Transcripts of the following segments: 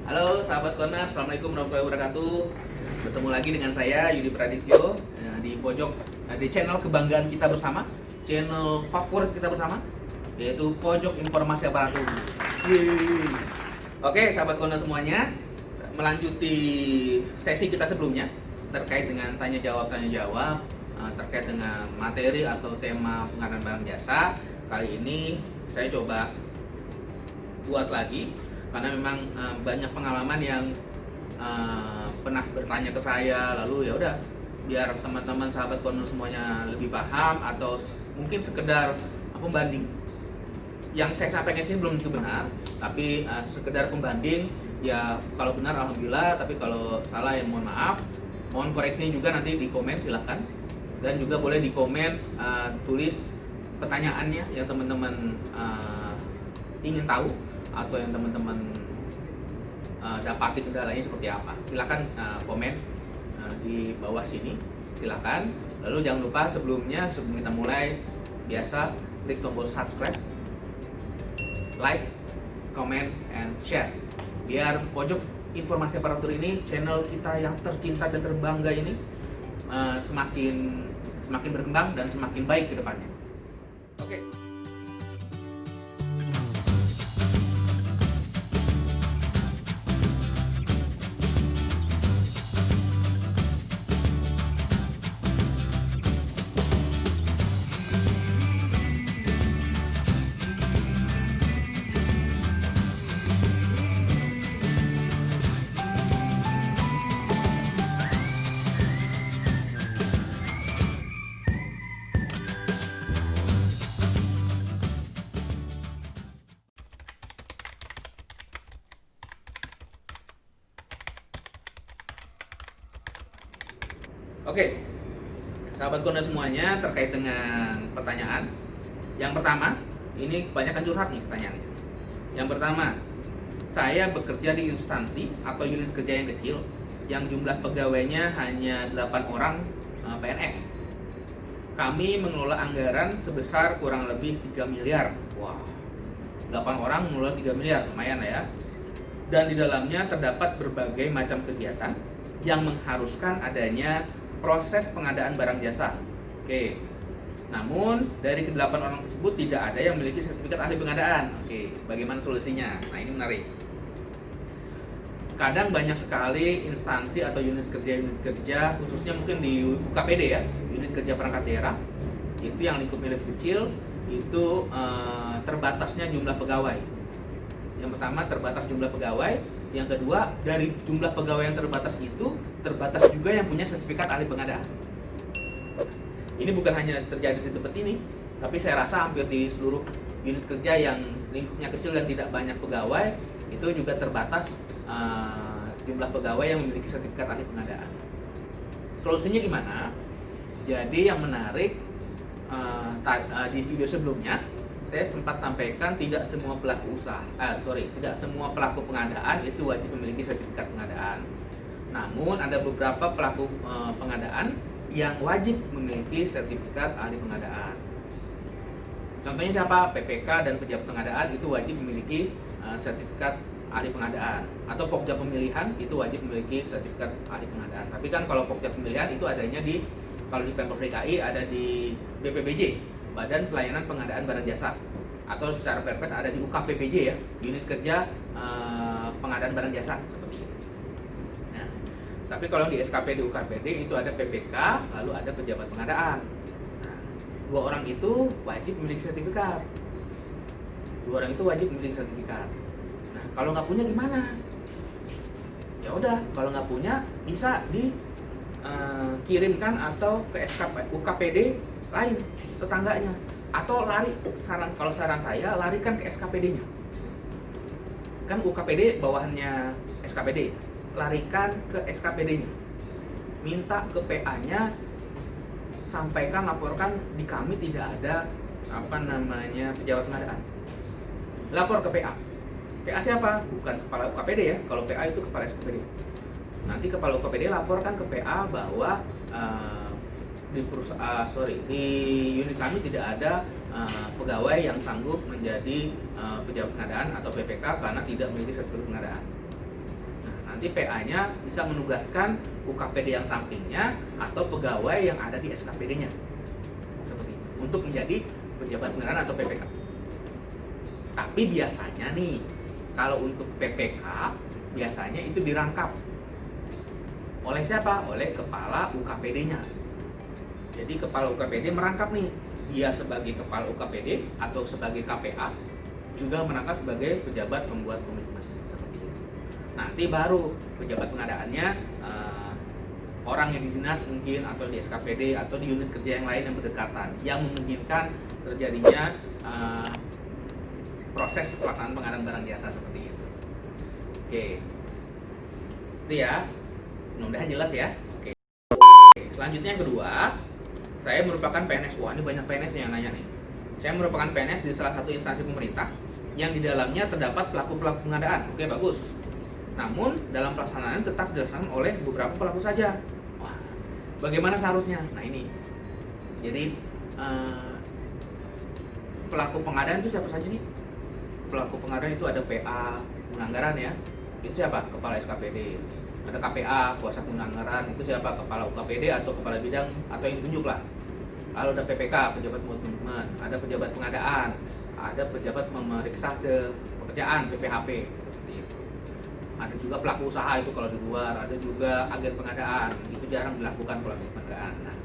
Halo sahabat Corner, Assalamualaikum warahmatullahi wabarakatuh. Bertemu lagi dengan saya Yudi Pradityo di pojok di channel kebanggaan kita bersama, channel favorit kita bersama, yaitu Pojok Informasi Aparatur. Yeay. Oke sahabat Corner semuanya, melanjuti sesi kita sebelumnya terkait dengan tanya jawab terkait dengan materi atau tema pengadaan barang jasa. Kali ini saya coba buat lagi karena memang banyak pengalaman yang pernah bertanya ke saya, lalu ya udah biar teman-teman sahabat Corner semuanya lebih paham atau mungkin sekedar pembanding. Yang saya sampaikan sini belum tentu benar, tapi sekedar pembanding ya, kalau benar alhamdulillah, tapi kalau salah ya mohon maaf. Mohon koreksinya juga nanti di komen silahkan, dan juga boleh di komen tulis pertanyaannya yang teman-teman ingin tahu atau yang teman-teman dapati kendalanya seperti apa. Silakan komen di bawah sini, silakan. Lalu jangan lupa sebelum kita mulai, biasa klik tombol subscribe, like, comment, and share, biar Pojok Informasi Aparatur ini, channel kita yang tercinta dan terbangga ini, semakin berkembang dan semakin baik ke depannya. Oke. Oke, sahabat Corner semuanya, terkait dengan pertanyaan yang pertama, ini kebanyakan curhat nih pertanyaannya. Yang pertama, saya bekerja di instansi atau unit kerja yang kecil yang jumlah pegawainya hanya 8 orang PNS. Kami mengelola anggaran sebesar kurang lebih 3 miliar. Wah, 8 orang mengelola 3 miliar, lumayan lah ya. Dan di dalamnya terdapat berbagai macam kegiatan yang mengharuskan adanya proses pengadaan barang jasa. Oke. Namun dari ke-8 orang tersebut tidak ada yang memiliki sertifikat ahli pengadaan. Oke, bagaimana solusinya? Nah, ini menarik. Kadang banyak sekali instansi atau unit kerja khususnya mungkin di UKPD ya, unit kerja perangkat daerah, itu yang lingkupnya lebih kecil, itu terbatasnya jumlah pegawai. Yang pertama, terbatas jumlah pegawai. Yang kedua, dari jumlah pegawai yang terbatas itu, terbatas juga yang punya sertifikat ahli pengadaan. Ini bukan hanya terjadi di tempat ini, tapi saya rasa hampir di seluruh unit kerja yang lingkupnya kecil dan tidak banyak pegawai, itu juga terbatas jumlah pegawai yang memiliki sertifikat ahli pengadaan. Solusinya gimana? Jadi yang menarik, di video sebelumnya saya sempat sampaikan tidak semua pelaku pengadaan itu wajib memiliki sertifikat pengadaan. Namun ada beberapa pelaku pengadaan yang wajib memiliki sertifikat ahli pengadaan. Contohnya siapa? PPK dan pejabat pengadaan itu wajib memiliki sertifikat ahli pengadaan. Atau Pokja pemilihan itu wajib memiliki sertifikat ahli pengadaan. Tapi kan kalau Pokja pemilihan itu adanya kalau di Pemprov DKI ada di BPBJ, Badan Pelayanan Pengadaan Barang Jasa, atau secara perpres ada di UKPBJ ya, unit kerja pengadaan barang jasa seperti itu. Nah, tapi kalau di SKPD UKPD itu ada PPK, lalu ada pejabat pengadaan. Nah, dua orang itu wajib memiliki sertifikat. Nah, kalau nggak punya gimana? Ya udah, kalau nggak punya bisa dikirimkan atau ke UKPD lain tetangganya, atau kalau saran saya larikan ke SKPD-nya. Kan UKPD bawahannya SKPD, larikan ke SKPD-nya, minta ke PA-nya, sampaikan, laporkan di kami tidak ada pejabat pengadaan. Lapor ke PA. PA siapa? Bukan kepala UKPD ya. Kalau PA itu kepala SKPD. Nanti kepala UKPD laporkan ke PA bahwa di unit kami tidak ada pegawai yang sanggup menjadi pejabat pengadaan atau PPK karena tidak memiliki sertifikat pengadaan. nanti PA-nya bisa menugaskan UKPD yang sampingnya atau pegawai yang ada di SKPD-nya seperti itu, untuk menjadi pejabat pengadaan atau PPK. Tapi biasanya nih, kalau untuk PPK biasanya itu dirangkap oleh siapa? Oleh kepala UKPD-nya. Jadi kepala UKPD merangkap nih, dia sebagai kepala UKPD atau sebagai KPA juga merangkap sebagai pejabat pembuat komitmen seperti itu. Nanti baru pejabat pengadaannya orang yang di dinas mungkin, atau di SKPD atau di unit kerja yang lain yang berdekatan, yang memungkinkan terjadinya proses pelaksanaan pengadaan barang jasa seperti itu. Oke, itu ya, mudah-mudahan jelas ya. Oke. Selanjutnya yang kedua, saya merupakan PNS. Wah, ini banyak PNS yang nanya nih. Saya merupakan PNS di salah satu instansi pemerintah yang di dalamnya terdapat pelaku-pelaku pengadaan. Oke, bagus. Namun dalam pelaksanaan tetap dilaksanakan oleh beberapa pelaku saja. Wah, bagaimana seharusnya? Nah ini, jadi pelaku pengadaan itu siapa saja sih? Pelaku pengadaan itu ada PA Penanggaran ya, itu siapa? Kepala SKPD. Ada KPA, kuasa penanggaran, itu siapa? Kepala UKPD atau kepala bidang atau yang tunjuk lah. Lalu ada PPK, pejabat pembuat komitmen, ada pejabat pengadaan, ada pejabat memeriksa pekerjaan PPHP seperti itu. Ada juga pelaku usaha itu kalau di luar, ada juga agen pengadaan, itu jarang dilakukan pelaku pengadaan. Nah,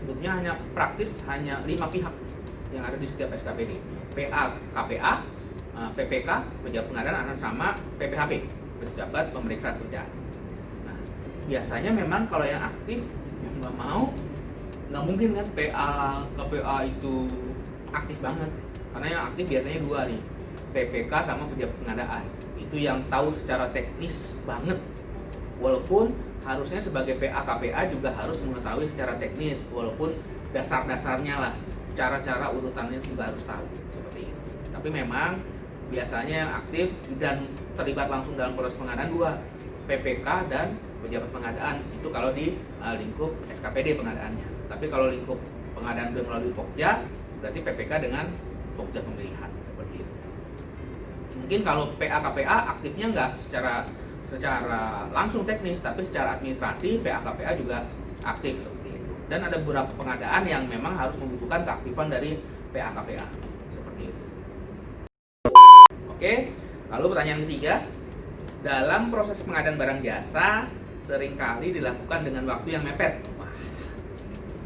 sebetulnya hanya praktis hanya 5 pihak yang ada di setiap SKPD. PA, KPA, PPK, pejabat pengadaan, sama PPHP, pejabat pemeriksa kerjaan. Nah, biasanya memang kalau yang aktif yang nggak mau, nggak mungkin kan PA, KPA itu aktif banget, karena yang aktif biasanya 2 nih, PPK sama pejabat pengadaan. Itu yang tahu secara teknis banget, walaupun harusnya sebagai PA KPA juga harus mengetahui secara teknis, walaupun dasar-dasarnya lah, cara-cara urutannya juga harus tahu seperti itu. Tapi memang biasanya yang aktif dan terlibat langsung dalam proses pengadaan 2, PPK dan pejabat pengadaan. Itu kalau di lingkup SKPD pengadaannya. Tapi kalau lingkup pengadaan udah melalui Pokja, berarti PPK dengan Pokja pemilihan seperti itu. Mungkin kalau PA KPA aktifnya nggak secara langsung teknis, tapi secara administrasi PA KPA juga aktif seperti itu. Dan ada beberapa pengadaan yang memang harus membutuhkan keaktifan dari PA KPA seperti itu. Oke, lalu pertanyaan ketiga, dalam proses pengadaan barang jasa seringkali dilakukan dengan waktu yang mepet.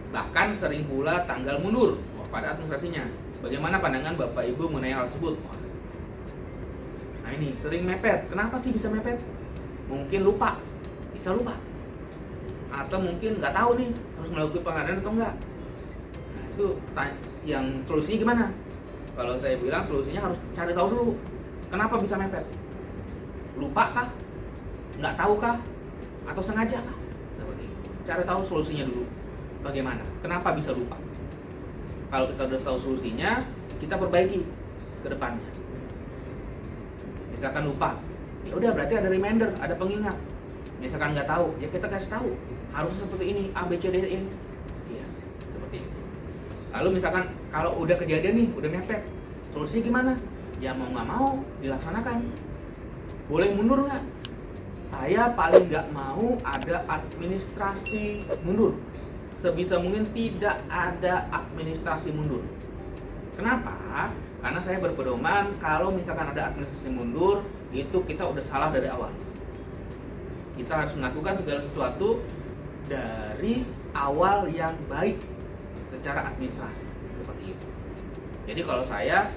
Bahkan sering pula tanggal mundur pada administrasinya. Bagaimana pandangan Bapak Ibu mengenai hal tersebut? Nah ini sering mepet. Kenapa sih bisa mepet? Mungkin lupa, bisa lupa, atau mungkin nggak tahu nih harus melakukan pengadaan atau enggak. Nah itu yang solusinya gimana? Kalau saya bilang solusinya harus cari tahu dulu. Kenapa bisa mepet? Lupa kah? Nggak tahu kah? Atau sengaja kah? Seperti itu. Cari tahu solusinya dulu. Bagaimana? Kenapa bisa lupa? Kalau kita udah tahu solusinya, kita perbaiki ke depannya. Misalkan lupa, ya udah berarti ada reminder, ada pengingat. Misalkan nggak tahu, ya kita kasih tahu harus seperti ini, A, B, C, D, E. Ya, seperti itu. Lalu misalkan kalau udah kejadian nih, udah mepet, solusi gimana? Ya mau nggak mau dilaksanakan. Boleh mundur nggak? Saya paling nggak mau ada administrasi mundur. Sebisa mungkin tidak ada administrasi mundur. Kenapa? Karena saya berpedoman kalau misalkan ada administrasi mundur, itu kita udah salah dari awal. Kita harus melakukan segala sesuatu dari awal yang baik secara administrasi seperti itu. Jadi kalau saya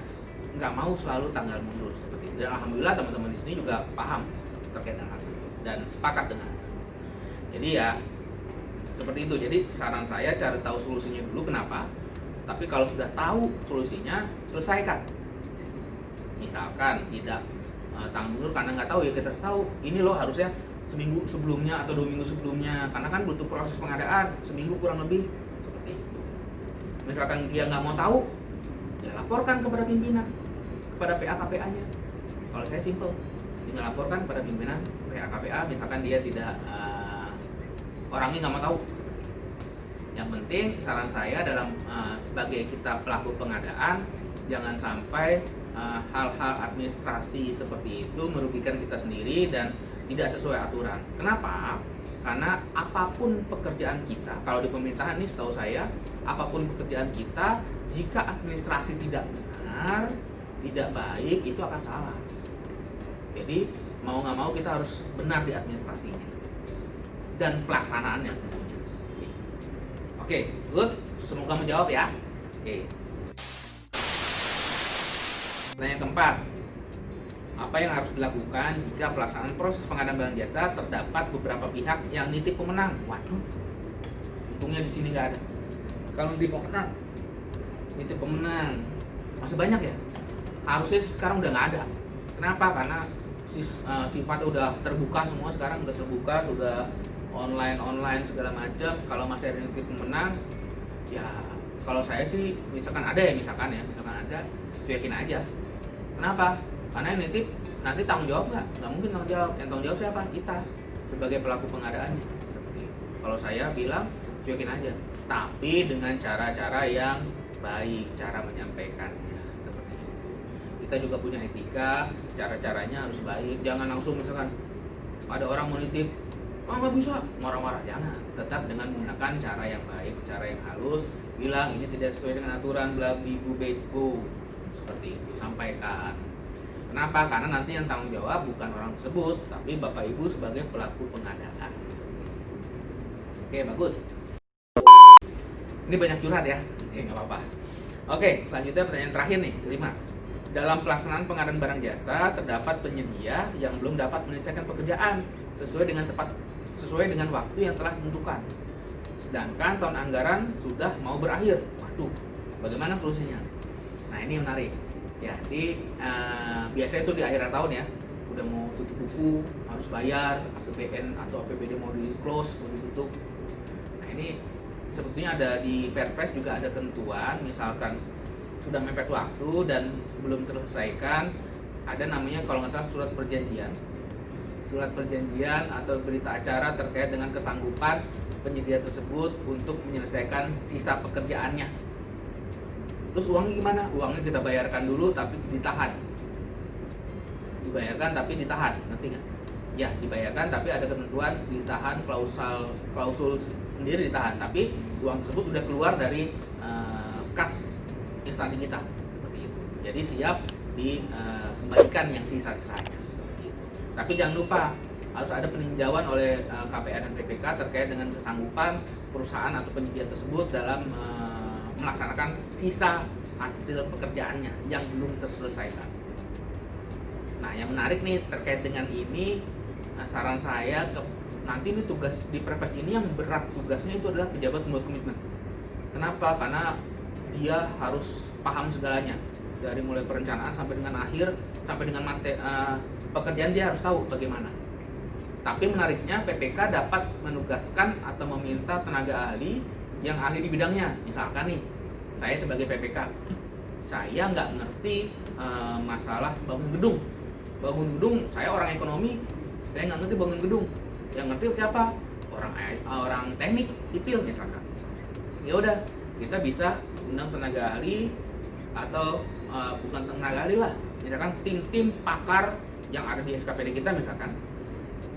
nggak mau selalu tanggal mundur seperti itu. Dan alhamdulillah teman-teman di sini juga paham terkait dengan hal itu dan sepakat dengan itu. Jadi ya seperti itu. Jadi saran saya cari tahu solusinya dulu kenapa. Tapi kalau sudah tahu solusinya, selesaikan. Misalkan tidak tanggal mundur karena nggak tahu, ya kita harus tahu. Ini loh harusnya seminggu sebelumnya atau 2 minggu sebelumnya, karena kan butuh proses pengadaan seminggu kurang lebih seperti itu. Misalkan dia nggak mau tahu, ya laporkan kepada pimpinan, kepada PA KPA-nya. Kalau saya simple, tinggal laporkan kepada pimpinan PA KPA. Misalkan dia tidak orangnya nggak mau tahu. Yang penting saran saya dalam sebagai kita pelaku pengadaan, jangan sampai hal-hal administrasi seperti itu merugikan kita sendiri dan tidak sesuai aturan. Kenapa? Karena apapun pekerjaan kita, kalau di pemerintahan nih setahu saya, apapun pekerjaan kita, jika administrasi tidak benar, tidak baik, itu akan salah. Jadi mau nggak mau kita harus benar di administrasinya dan pelaksanaannya tentunya. Oke, good. Semoga menjawab ya. Oke. Pertanyaan keempat, apa yang harus dilakukan jika pelaksanaan proses pengadaan barang jasa terdapat beberapa pihak yang nitip pemenang? Waduh, untungnya di sini nggak ada. Kalau nitip pemenang, masih banyak ya. Harusnya sekarang udah nggak ada. Kenapa? Karena sifat udah terbuka semua sekarang, udah terbuka, sudah online segala macam. Kalau masih ada nitip pemenang, ya kalau saya sih misalkan ada, cuekin aja. Kenapa? Karena yang nitip nanti tanggung jawab nggak mungkin tanggung jawab. Yang tanggung jawab siapa? Kita sebagai pelaku pengadaannya. Kalau saya bilang cuekin aja, tapi dengan cara-cara yang baik, cara menyampaikannya seperti itu. Kita juga punya etika, cara-caranya harus baik. Jangan langsung misalkan ada orang mau nitip, nggak bisa, marah-marah, jangan. Tetap dengan menggunakan cara yang baik, cara yang halus, bilang ini tidak sesuai dengan aturan, bla bibu bebu, seperti itu, sampaikan. Kenapa? Karena nanti yang tanggung jawab bukan orang tersebut, tapi Bapak Ibu sebagai pelaku pengadaan. Oke, bagus. Ini banyak curhat ya, nggak apa-apa. Oke, selanjutnya pertanyaan terakhir nih, kelima. Dalam pelaksanaan pengadaan barang jasa terdapat penyedia yang belum dapat menyelesaikan pekerjaan sesuai dengan waktu yang telah ditentukan. Sedangkan tahun anggaran sudah mau berakhir. Waduh, bagaimana solusinya? Nah, ini menarik. Jadi biasanya itu di akhir tahun ya, udah mau tutup buku, harus bayar APBN atau APBD mau di close, mau ditutup. Nah, ini sebetulnya ada di Perpres juga ada ketentuan, misalkan sudah mepet waktu dan belum terselesaikan, ada namanya kalau nggak salah surat perjanjian atau berita acara terkait dengan kesanggupan penyedia tersebut untuk menyelesaikan sisa pekerjaannya. Terus uangnya gimana? Uangnya kita bayarkan dulu tapi ditahan. Nanti nggak? Ya, dibayarkan tapi ada ketentuan ditahan, klausul sendiri ditahan, tapi uang tersebut udah keluar dari kas instansi kita seperti itu. Jadi siap dikembalikan yang sisa-sisanya. Tapi jangan lupa harus ada peninjauan oleh KPR dan PPK terkait dengan kesanggupan perusahaan atau penyedia tersebut dalam melaksanakan sisa hasil pekerjaannya yang belum terselesaikan. Nah, yang menarik nih terkait dengan ini, saran saya nanti ini tugas di Perpres ini yang berat tugasnya itu adalah pejabat pembuat komitmen. Kenapa? Karena dia harus paham segalanya dari mulai perencanaan sampai dengan akhir, sampai dengan pekerjaan dia harus tahu bagaimana. Tapi menariknya PPK dapat menugaskan atau meminta tenaga ahli yang ahli di bidangnya. Misalkan nih, saya sebagai PPK, saya nggak ngerti masalah bangun gedung. Saya orang ekonomi, saya nggak ngerti bangun gedung. Yang ngerti siapa? Orang teknik sipil misalkan. Ya udah, kita bisa undang tenaga ahli atau bukan tenaga ahli lah, misalkan tim pakar yang ada di SKPD kita misalkan,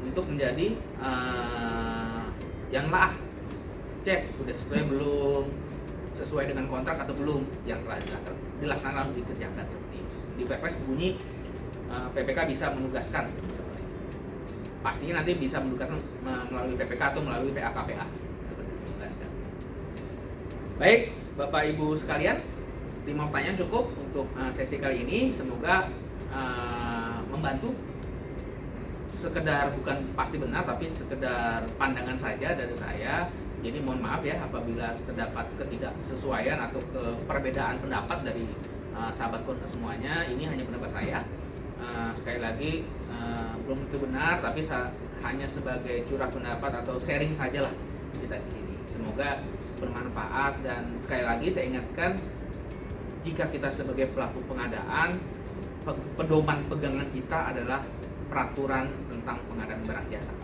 untuk menjadi yang cek udah sesuai belum, sesuai dengan kontrak atau belum yang telah dilaksanakan dikerjakan. Seperti di Perpres bunyi PPK bisa menugaskan, pastinya nanti bisa menugaskan melalui PPK atau melalui PAKPA seperti itu. Baik, Bapak Ibu sekalian, 5 pertanyaan cukup untuk sesi kali ini. Semoga membantu, sekedar bukan pasti benar tapi sekedar pandangan saja dari saya. Jadi mohon maaf ya apabila terdapat ketidaksesuaian atau perbedaan pendapat dari sahabat konten semuanya. Ini hanya pendapat saya. Sekali lagi belum tentu benar, tapi hanya sebagai curah pendapat atau sharing sajalah kita di sini. Semoga bermanfaat, dan sekali lagi saya ingatkan, jika kita sebagai pelaku pengadaan, pedoman pegangan kita adalah peraturan tentang pengadaan barang jasa.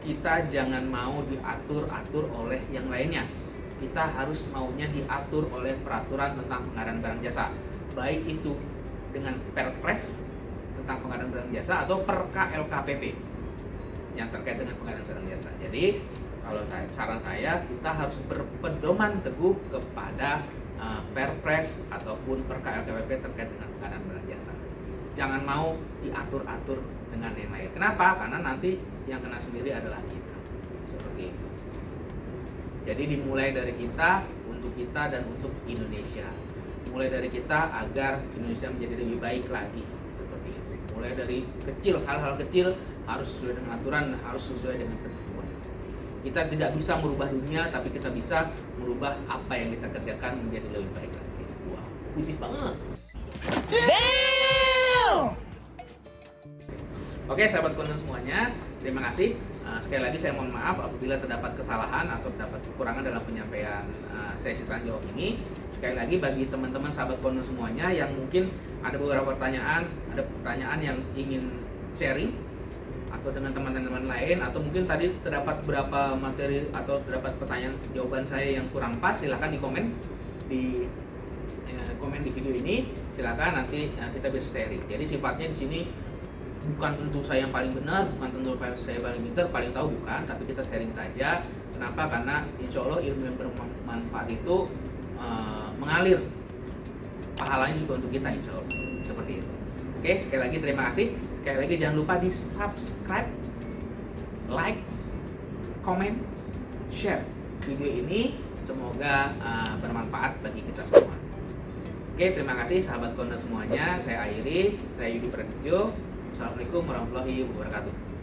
Kita jangan mau diatur-atur oleh yang lainnya. Kita harus maunya diatur oleh peraturan tentang pengadaan barang jasa. baik itu dengan Perpres tentang pengadaan barang jasa atau Perka LKPP yang terkait dengan pengadaan barang jasa. Jadi kalau saran saya, kita harus berpedoman teguh kepada Perpres ataupun Perka LKPP terkait dengan pengadaan barang jasa. Jangan mau diatur-atur dengan yang lain. Kenapa? Karena nanti yang kena sendiri adalah kita. Seperti itu. Jadi dimulai dari kita, untuk kita, dan untuk Indonesia. Mulai dari kita agar Indonesia menjadi lebih baik lagi. Seperti itu. Mulai dari kecil, hal-hal kecil harus sesuai dengan aturan, harus sesuai dengan ketentuan. Kita tidak bisa merubah dunia, tapi kita bisa merubah apa yang kita kerjakan menjadi lebih baik lagi. Wah, puitis banget. Oke, sahabat konten semuanya, terima kasih. Sekali lagi saya mohon maaf apabila terdapat kesalahan atau terdapat kekurangan dalam penyampaian sesi tanya jawab ini. Sekali lagi bagi teman-teman sahabat konten semuanya yang mungkin ada beberapa pertanyaan, ada pertanyaan yang ingin sharing atau dengan teman-teman lain, atau mungkin tadi terdapat beberapa materi atau terdapat pertanyaan jawaban saya yang kurang pas, silahkan di komen di video ini, silahkan nanti kita bisa sharing. Jadi sifatnya di sini bukan tentu saya yang paling benar, bukan tentu saya paling pintar, paling tahu, bukan, tapi kita sharing saja. Kenapa? Karena insya Allah ilmu yang bermanfaat itu mengalir, pahalanya juga untuk kita, insya Allah. Seperti itu. Oke, sekali lagi terima kasih. Sekali lagi jangan lupa di subscribe, like, comment, share video ini. Semoga bermanfaat bagi kita semua. Oke, terima kasih sahabat konten semuanya. Saya akhiri, saya Yudi Pradityo. Assalamualaikum warahmatullahi wabarakatuh.